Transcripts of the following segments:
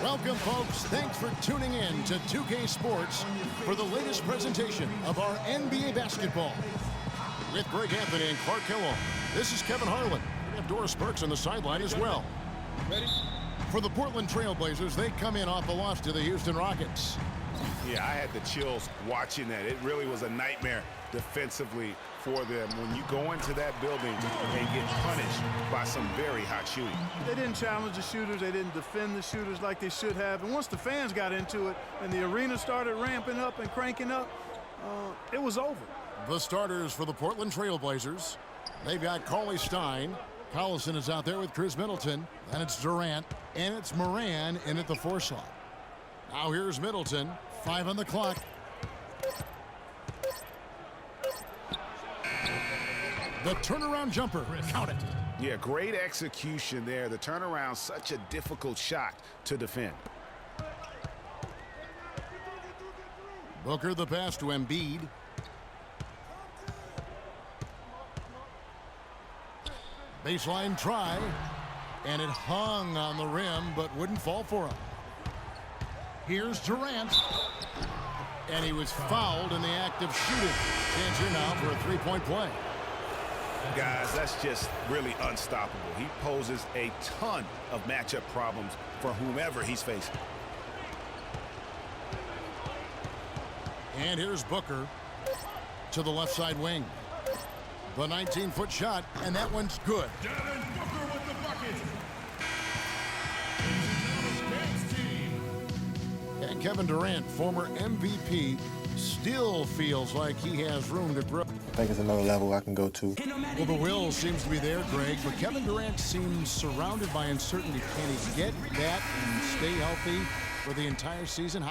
Welcome, folks. Thanks for tuning in to 2K Sports for the latest presentation of our NBA basketball. With Greg Anthony and Clark Kellogg, this is Kevin Harlan. We have Doris Burks on the sideline as well. Ready? For the Portland Trailblazers, they come in off a loss to the Houston Rockets. Yeah, I had the chills watching that. It really was a nightmare defensively for them when you go into that building and get punished by some very hot shooting. They didn't challenge the shooters. They didn't defend the shooters like they should have. And once the fans got into it and the arena started ramping up and cranking up, it was over. The starters for the Portland Trailblazers. They've got Cauley Stein. Collison is out there with Chris Middleton. Then it's Durant. And it's Moran in at the 4 slot. Now here's Middleton. 5 on the clock. The turnaround jumper. Count it. Yeah, great execution there. The turnaround, such a difficult shot to defend. Booker the pass to Embiid. Baseline try. And it hung on the rim, but wouldn't fall for him. Here's Durant. And he was fouled in the act of shooting. Chance here now for a three-point play. Guys, that's just really unstoppable. He poses a ton of matchup problems for whomever he's facing. And here's Booker to the left side wing. The 19-foot shot, and that one's good. Devin Booker with the bucket. And Kevin Durant, former MVP, still feels like he has room to grow. I think it's another level I can go to. Well, the will seems to be there, Greg, but Kevin Durant seems surrounded by uncertainty. Can he get that and stay healthy for the entire season?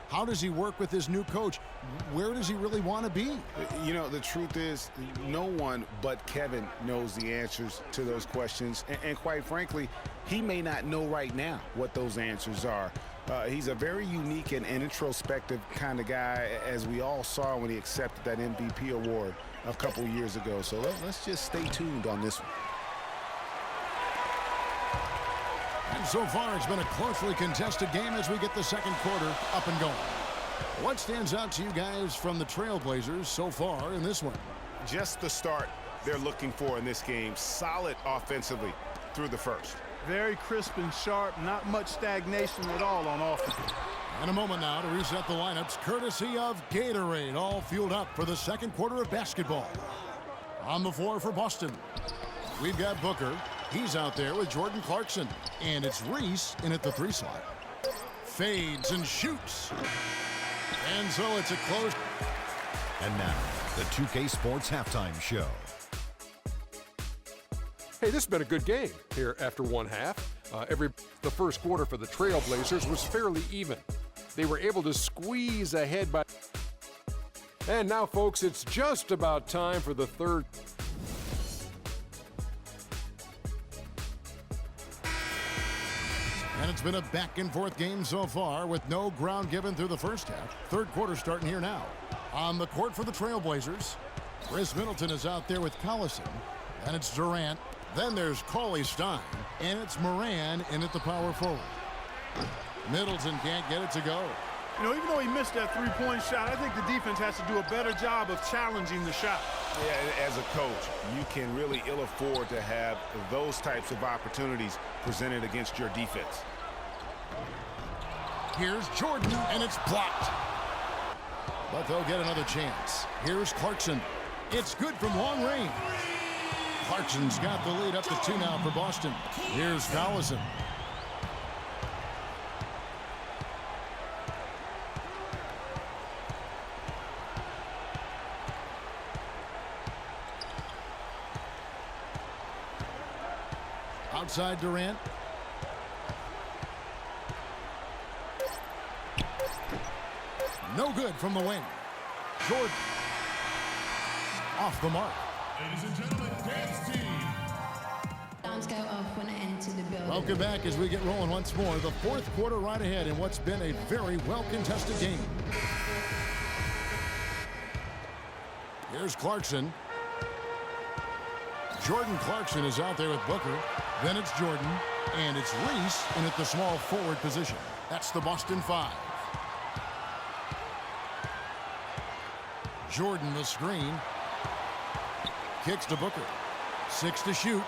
How does he work with his new coach? Where does he really want to be? You know, the truth is, no one but Kevin knows the answers to those questions. And quite frankly, he may not know right now what those answers are. He's a very unique and introspective kind of guy, as we all saw when he accepted that MVP award a couple years ago. So let's just stay tuned on this one. And so far, it's been a closely contested game as we get the second quarter up and going. What stands out to you guys from the Trailblazers so far in this one? Just the start they're looking for in this game. Solid offensively through the first. Very crisp and sharp, not much stagnation at all on offense. And a moment now to reset the lineups, courtesy of Gatorade, all fueled up for the second quarter of basketball. On the floor for Boston, we've got Booker. He's out there with Jordan Clarkson. And it's Reese in at the 3 slot. Fades and shoots. And so it's a close. And now, the 2K Sports Halftime Show. Hey, this has been a good game here after one half. The first quarter for the Trailblazers was fairly even. They were able to squeeze ahead by... And now, folks, it's just about time for the third... And it's been a back-and-forth game so far with no ground given through the first half. Third quarter starting here now. On the court for the Trailblazers, Chris Middleton is out there with Collison. And it's Durant. Then there's Cauley Stein. And it's Moran in at the power forward. Middleton can't get it to go. You know, even though he missed that three-point shot, I think the defense has to do a better job of challenging the shot. Yeah, as a coach, you can really ill afford to have those types of opportunities presented against your defense. Here's Jordan, and it's blocked. But they'll get another chance. Here's Clarkson. It's good from long range. Clarkson's got the lead up to 2 now for Boston. Here's Collison. Outside Durant. No good from the wing. Jordan. Off the mark. Ladies and gentlemen, dance team. Alarms go off when I enter the building. Welcome back as we get rolling once more. The fourth quarter right ahead in what's been a very well-contested game. Here's Clarkson. Jordan Clarkson is out there with Booker. Then it's Jordan, and it's Reese in at the small forward position. That's the Boston 5. Jordan the screen. Kicks to Booker. 6 to shoot.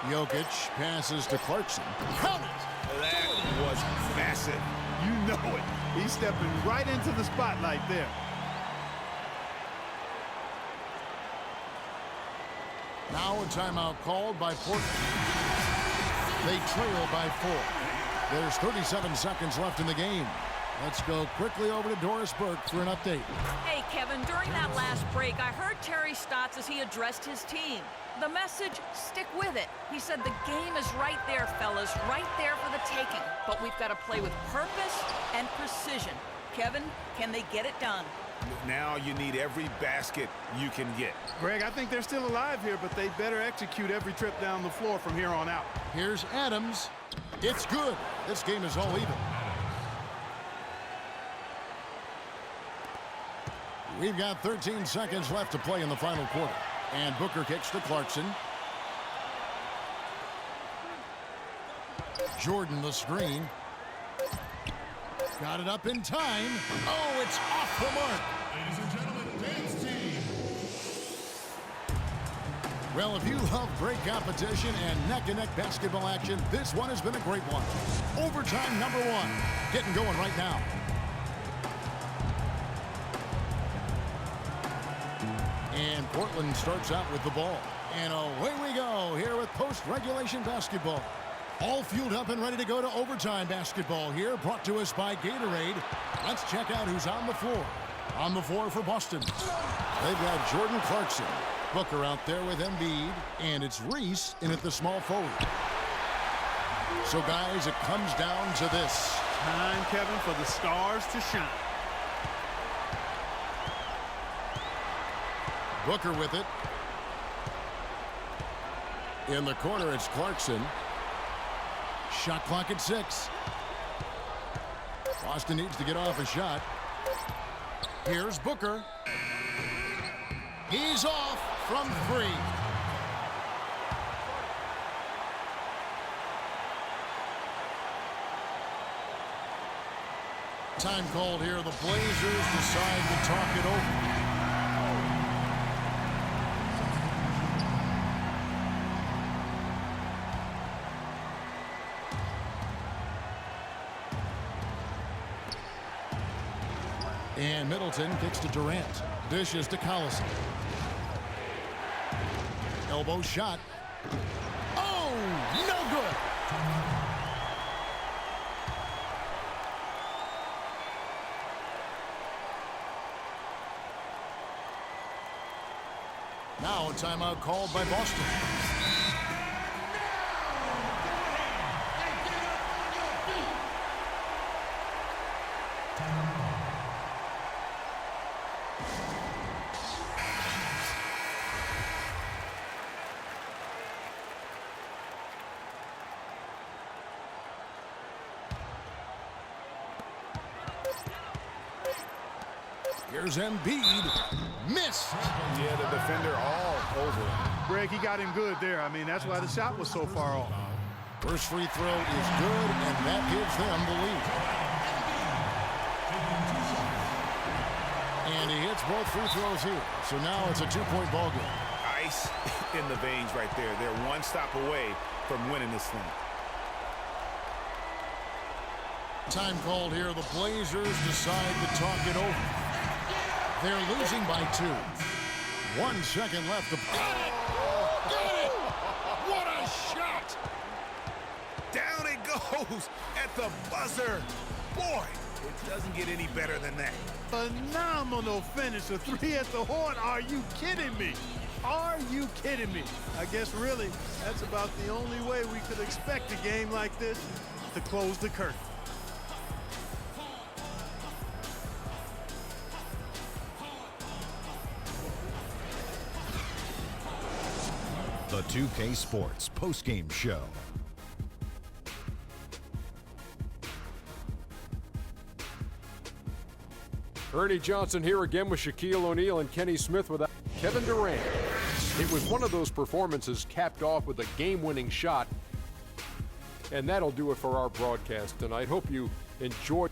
Jokic passes to Clarkson. Count it! That was massive. You know it. He's stepping right into the spotlight there. Now a timeout called by Portland. They trail by 4. There's 37 seconds left in the game. Let's go quickly over to Doris Burke for an update. Hey, Kevin, during that last break, I heard Terry Stotts as he addressed his team. The message, stick with it. He said the game is right there, fellas, right there for the taking. But we've got to play with purpose and precision. Kevin, can they get it done? Now you need every basket you can get. Greg, I think they're still alive here, but they better execute every trip down the floor from here on out. Here's Adams. It's good. This game is all even. We've got 13 seconds left to play in the final quarter. And Booker kicks to Clarkson. Jordan the screen. Got it up in time. Oh, it's off the mark. Ladies and gentlemen, dance team. Well, if you love great competition and neck-and-neck basketball action, this one has been a great one. Overtime number 1. Getting going right now. And Portland starts out with the ball. And away we go here with post-regulation basketball. All fueled up and ready to go to overtime basketball here, brought to us by Gatorade. Let's check out who's on the floor. On the floor for Boston, they've got Jordan Clarkson. Booker out there with Embiid, and it's Reese in at the small forward. So, guys, it comes down to this. Time, Kevin, for the stars to shine. Booker with it. In the corner, it's Clarkson. Shot clock at 6. Boston needs to get off a shot. Here's Booker. He's off from 3. Time called here. The Blazers decide to talk it over. And Middleton kicks to Durant. Dishes to Collison. Elbow shot. Oh, no good. Now a timeout called by Boston. Here's Embiid. Missed. Yeah, the defender all over him. Greg, he got him good there. I mean, that's why the shot was so far off. First free throw is good, and that gives them the lead. And he hits both free throws here. So now it's a 2-point ball game. Ice in the veins right there. They're one stop away from winning this thing. Time called here. The Blazers decide to talk it over. They're losing by 2. 1 second left to play. Got it! Got it! What a shot! Down it goes at the buzzer. Boy, it doesn't get any better than that. Phenomenal finish. A 3 at the horn. Are you kidding me? Are you kidding me? I guess really that's about the only way we could expect a game like this to close the curtain. The 2K Sports postgame show. Ernie Johnson here again with Shaquille O'Neal and Kenny Smith with Kevin Durant. It was one of those performances capped off with a game-winning shot. And that'll do it for our broadcast tonight. Hope you enjoyed.